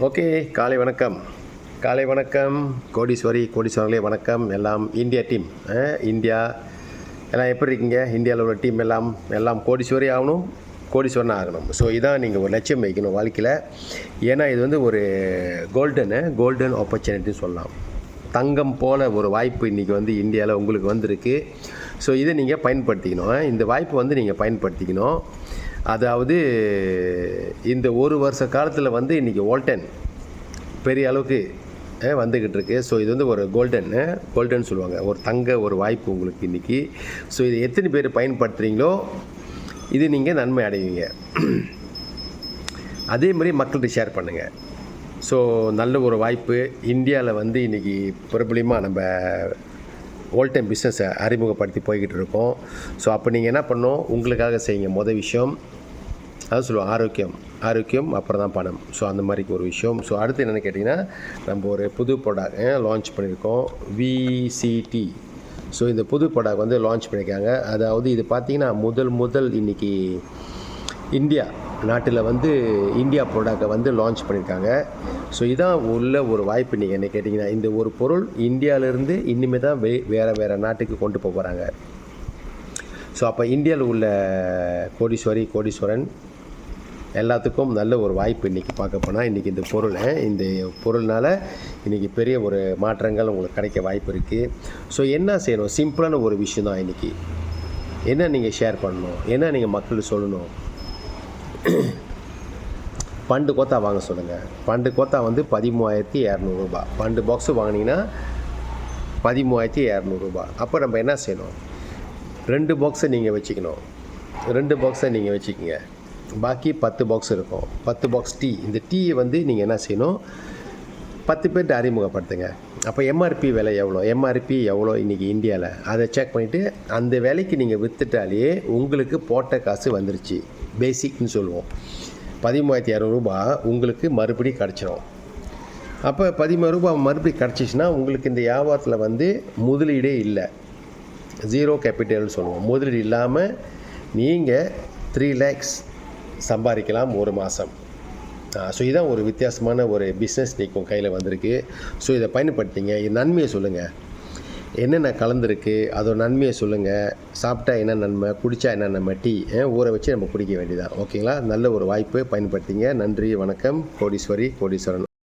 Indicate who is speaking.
Speaker 1: Okay, காலை வணக்கம். காலை வணக்கம். கோடீஸ்வரர்களே வணக்கம். எல்லாம் இந்தியா டீம். இந்தியா எல்லாம் எப்படி இருக்கீங்க? இந்தியாவில் உள்ள டீம் எல்லாம் கோடீஸ்வரி ஆகணும், கோடீஸ்வரன் ஆகணும். ஸோ இதான் நீங்கள் ஒரு லட்சியம் வைக்கணும் வாழ்க்கையில். ஏன்னா இது வந்து ஒரு கோல்டன் ஆப்பர்ச்சுனிட்டின்னு சொல்லலாம். தங்கம் போல் ஒரு வாய்ப்பு இன்றைக்கி வந்து இந்தியாவில் உங்களுக்கு வந்திருக்கு. ஸோ இதை நீங்கள் பயன்படுத்திக்கணும். இந்த வாய்ப்பு வந்து நீங்கள் பயன்படுத்திக்கணும். அதாவது இந்த ஒரு வருஷ காலத்தில் வந்து இன்றைக்கி வோல்டன் பெரிய அளவுக்கு வந்துக்கிட்டு இருக்கு. ஸோ இது வந்து ஒரு கோல்டன் சொல்லுவாங்க, ஒரு தங்க ஒரு வாய்ப்பு உங்களுக்கு இன்றைக்கி. ஸோ இதை எத்தனை பேர் பயன்படுத்துகிறீங்களோ இது நீங்கள் நன்மை அடைவீங்க. அதே மாதிரி மக்கள்கிட்ட ஷேர் பண்ணுங்கள். ஸோ நல்ல ஒரு வாய்ப்பு இந்தியாவில் வந்து இன்றைக்கி பிரபலமாக நம்ம வோல்டன் பிஸ்னஸை அறிமுகப்படுத்தி போய்கிட்டு இருக்கோம். ஸோ அப்போ நீங்கள் என்ன பண்ணணும், உங்களுக்காக செய்யுங்க. மொதல் விஷயம் அதான் சொல்லுவோம், ஆரோக்கியம் அப்புறம் தான் பணம். ஸோ அந்த மாதிரிக்கு ஒரு விஷயம். ஸோ அடுத்து என்னென்னு கேட்டிங்கன்னா, நம்ம ஒரு புது ப்ராடக்ட் லான்ச் பண்ணியிருக்கோம், விசிடி. ஸோ இந்த புது ப்ராடக்ட் வந்து லான்ச் பண்ணியிருக்காங்க. அதாவது இது பார்த்திங்கன்னா முதல் இன்றைக்கி இந்தியா நாட்டில் வந்து இந்தியா ப்ராடக்டை வந்து லான்ச் பண்ணியிருக்காங்க. ஸோ இதான் உள்ள ஒரு வாய்ப்பு. நீங்கள் என்ன கேட்டிங்கன்னா, இந்த ஒரு பொருள் இந்தியாவிலேருந்து இனிமேல் தான் வேறு நாட்டுக்கு கொண்டு போகிறாங்க. ஸோ அப்போ இந்தியாவில் உள்ள கோடீஸ்வரன் எல்லாத்துக்கும் நல்ல ஒரு வாய்ப்பு இன்றைக்கி பார்க்க போனால். இன்றைக்கி இந்த பொருள்னால் இன்றைக்கி பெரிய ஒரு மாற்றங்கள் உங்களுக்கு கிடைக்க வாய்ப்பு இருக்குது. ஸோ என்ன செய்யணும், சிம்பிளான ஒரு விஷயம் தான் இன்றைக்கி. என்ன நீங்கள் ஷேர் பண்ணணும், என்ன நீங்கள் மக்களுக்கு சொல்லணும். பண்டு கோத்தா வாங்க சொல்லுங்கள். பண்டு கோத்தா வந்து 13,200 ரூபா. பண்டு பாக்ஸு வாங்கினீங்கன்னா 13,200 ரூபா. அப்போ நம்ம என்ன செய்யணும், 2 பாக்ஸை நீங்கள் வச்சுக்கணும். 2 பாக்ஸை நீங்கள் வச்சுக்கிங்க. பாக்கி 10 பாக்ஸ் இருக்கும். 10 பாக்ஸ் டீ. இந்த டீயை வந்து நீங்கள் என்ன செய்யணும், 10 பேர்கிட்ட அறிமுகப்படுத்துங்க. அப்போ எம்ஆர்பி விலை எவ்வளோ இன்றைக்கி இந்தியாவில், அதை செக் பண்ணிவிட்டு அந்த விலைக்கு நீங்கள் விற்றுட்டாலே உங்களுக்கு போட்ட காசு வந்துருச்சு. பேசிக்னு சொல்லுவோம். 13,200 ரூபா உங்களுக்கு மறுபடியும் கிடச்சிரும். அப்போ 13,000 ரூபா மறுபடியும் கிடச்சிச்சின்னா உங்களுக்கு இந்த வியாபாரத்தில் வந்து முதலீடே இல்லை, ஜீரோ கேபிட்டல்னு சொல்லுவோம். முதலீடு இல்லாமல் நீங்கள் 3 lakhs சம்பாதிக்கலாம் ஒரு மாதம். ஸோ இதுதான் ஒரு வித்தியாசமான ஒரு பிஸ்னஸ் நீக்கும் கையில் வந்திருக்கு. ஸோ இதை பயன்படுத்திங்க. இது நன்மையை சொல்லுங்கள், என்னென்ன கலந்துருக்கு அதோட நன்மையை சொல்லுங்கள். சாப்பிட்டா என்ன நன்மை, குடித்தா என்ன நன்மை, டீ ஊற வச்சு நம்ம குடிக்க வேண்டியதான். ஓகேங்களா? நல்ல ஒரு வாய்ப்பு, பயன்படுத்திங்க. நன்றி, வணக்கம். கோடீஸ்வரன்.